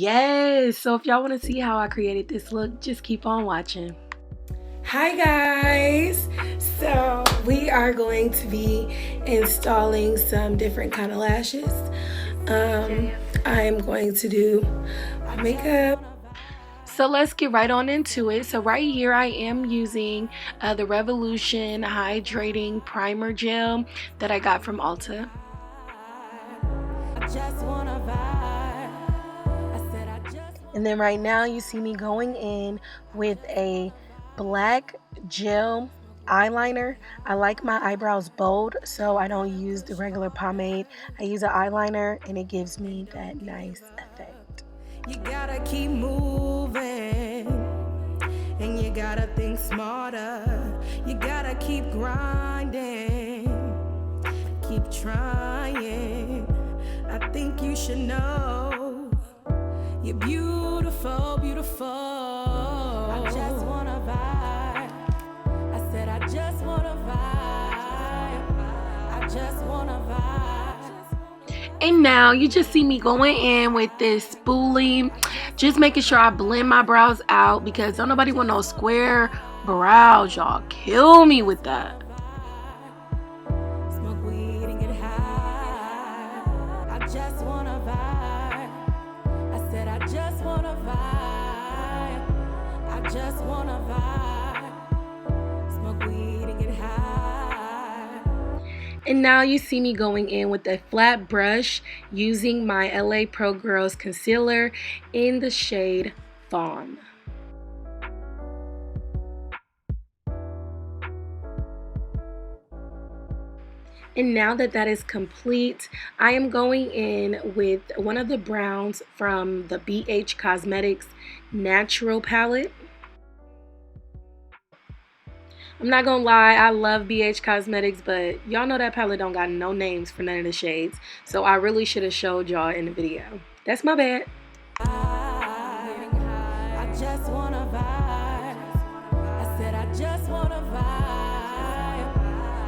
Yes, so if y'all want to see how I created this look, just keep on watching. Hi guys, so we are going to be installing some different kind of lashes. I'm going to do makeup. So let's get right on into it. So right here I am using the Revolution Hydrating Primer Gel that I got from Ulta. And then right now you see me going in with a black gel eyeliner. I like my eyebrows bold, so I don't use the regular pomade. I use an eyeliner and it gives me that nice effect. You gotta keep moving and you gotta think smarter. You gotta keep grinding, keep trying. I think you should know you're beautiful, beautiful. I just wanna vibe. I said I just wanna vibe. I just wanna vibe. And now you just see me going in with this spoolie, just making sure I blend my brows out because don't nobody want no square brows, y'all. Kill me with that. Smoke weed and get high. I just wanna vibe. I said I just wanna vibe. I just wanna vibe. Smoke weed and get high. And now you see me going in with a flat brush using my LA Pro Girls concealer in the shade Fawn. And now that that is complete, I am going in with one of the browns from the BH Cosmetics Natural palette. I'm not gonna lie, I love BH Cosmetics, but y'all know that palette don't got no names for none of the shades. So I really should have showed y'all in the video. That's my bad. I just wanna vibe. I said I just wanna vibe.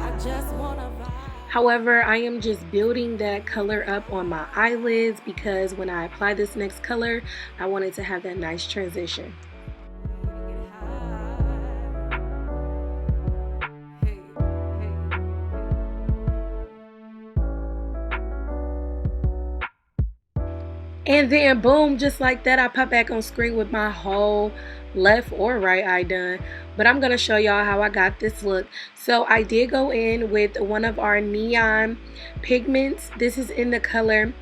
I just wanna vibe. However, I am just building that color up on my eyelids because when I apply this next color, I wanted to have that nice transition. And then boom, just like that, I pop back on screen with my whole left or right eye done. But I'm gonna show y'all how I got this look. So I did go in with one of our neon pigments. This is in the color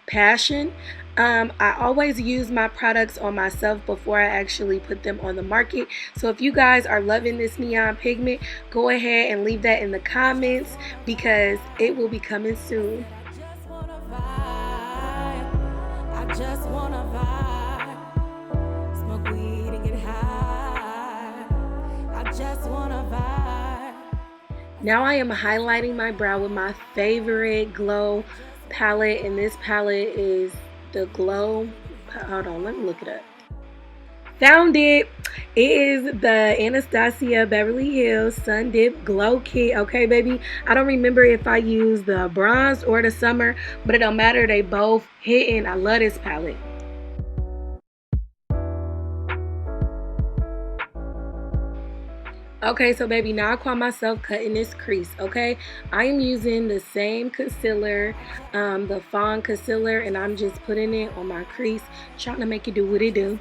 Passion. I always use my products on myself before I actually put them on the market. So if you guys are loving this neon pigment, go ahead and leave that in the comments because it will be coming soon. Just wanna vibe, smoke weed and get high. I just wanna vibe. Now I am highlighting my brow with my favorite glow palette, and this palette is the Glow. Hold on, let me look it up. Found it. It is the Anastasia Beverly Hills Sun Dip Glow Kit. Okay, baby. I don't remember if I used the bronze or the summer, but it don't matter. They both hitting. I love this palette. Okay, so baby, now I call myself cutting this crease, okay? I am using the same concealer, the Fawn concealer, and I'm just putting it on my crease, trying to make it do what it do.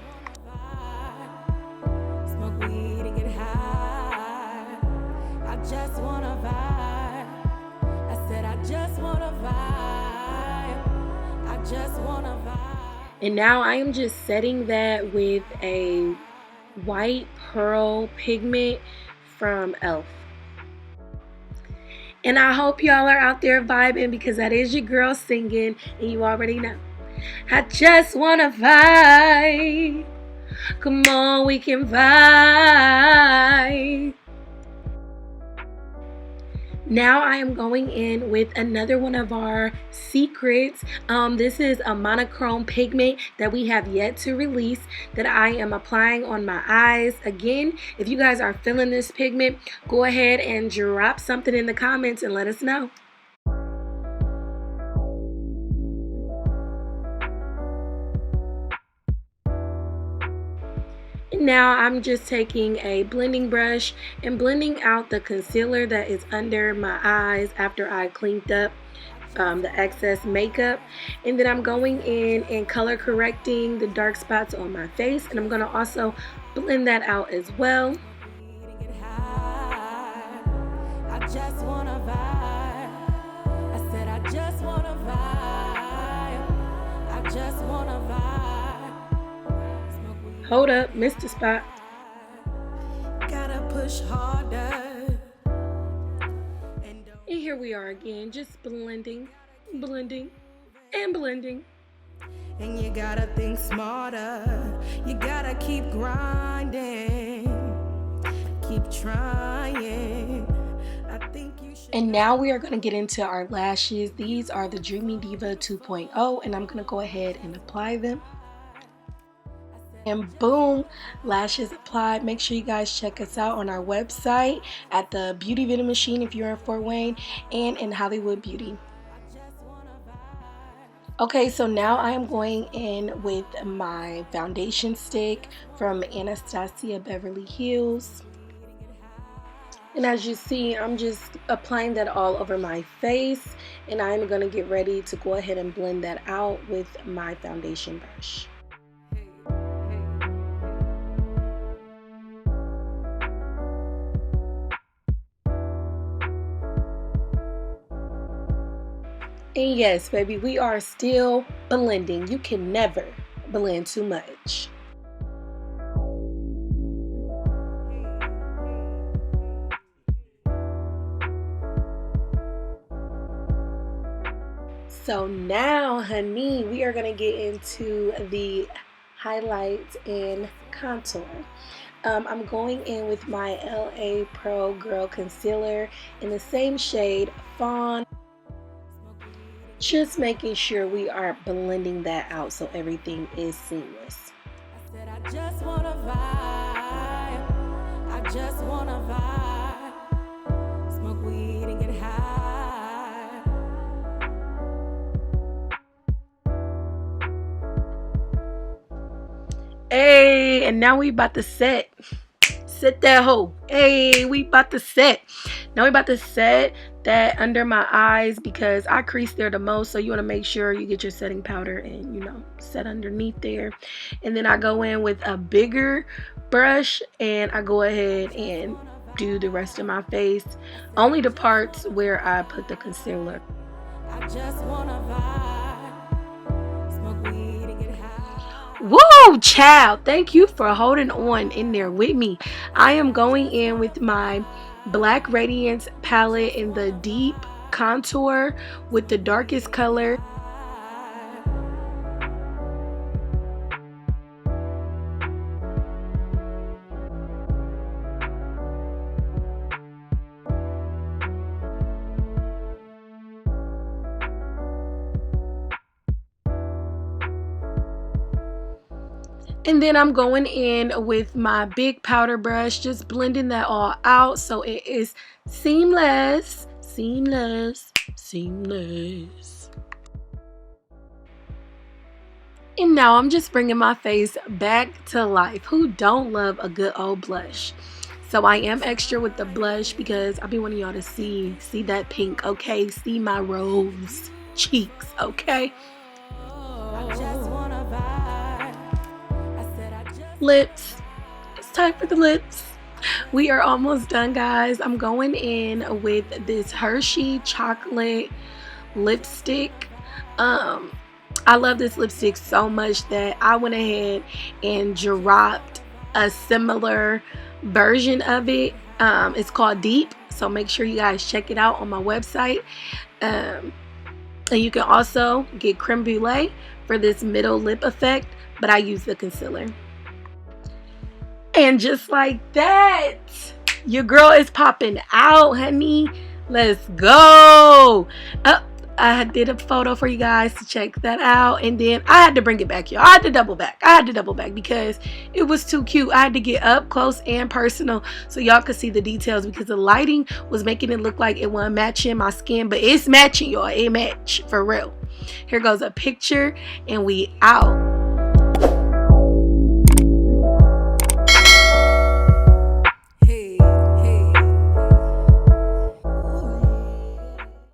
And now I am just setting that with a white pearl pigment from e.l.f. And I hope y'all are out there vibing because that is your girl singing and you already know. I just wanna vibe. Come on, we can vibe. Now I am going in with another one of our secrets. This is a monochrome pigment that we have yet to release that I am applying on my eyes. Again, if you guys are feeling this pigment, go ahead and drop something in the comments and let us know. Now I'm just taking a blending brush and blending out the concealer that is under my eyes after I cleaned up the excess makeup. And then I'm going in and color correcting the dark spots on my face, and I'm going to also blend that out as well. I just wanna vibe. I said I just wanna vibe. I just wanna vibe. Hold up, missed the spot. Gotta push harder. And here we are again, just blending, blending, and blending. And you gotta think smarter. You gotta keep grinding. Keep trying. And now we are going to get into our lashes. These are the Dreamy Diva 2.0, and I'm going to go ahead and apply them. And boom, lashes applied. Make sure you guys check us out on our website at the Beauty Vending Machine if you're in Fort Wayne, and in Hollywood Beauty. Okay, so now I am going in with my foundation stick from Anastasia Beverly Hills. And as you see, I'm just applying that all over my face, and I'm going to get ready to go ahead and blend that out with my foundation brush. And yes, baby, we are still blending. You can never blend too much. So now, honey, we are going to get into the highlights and contour. I'm going in with my LA Pro Girl Concealer in the same shade, Fawn. Just making sure we are blending that out so everything is seamless. I said I just wanna vibe. I just wanna vibe. Smoke weed and get high. Hey, and now we about to set that hoe. Hey, we about to set. Now we about to set that under my eyes because I crease there the most, so you want to make sure you get your setting powder and, you know, set underneath there. And then I go in with a bigger brush and I go ahead and do the rest of my face, only the parts where I put the concealer. I just wanna vibe, smoke weed and get high. Woo, child, thank you for holding on in there with me. I am going in with my Black Radiance palette in the deep contour with the darkest color. And then I'm going in with my big powder brush, just blending that all out so it is seamless, seamless, seamless. And now I'm just bringing my face back to life. Who don't love a good old blush? So I am extra with the blush because I be wanting y'all to see that pink, okay? See my rose cheeks, okay? Lips. It's time for the lips. We are almost done, guys. I'm going in with this Hershey chocolate lipstick. I love this lipstick so much that I went ahead and dropped a similar version of it. It's called Deep, so make sure you guys check it out on my website. And you can also get Creme Brulee for this middle lip effect, but I use the concealer. And just like that, your girl is popping out, honey. Let's go. I did a photo for you guys to check that out. And then I had to bring it back, y'all. I had to double back. Because it was too cute. I had to get up close and personal so y'all could see the details, because the lighting was making it look like it wasn't matching my skin. But it's matching, y'all. It match for real. Here goes a picture and we out.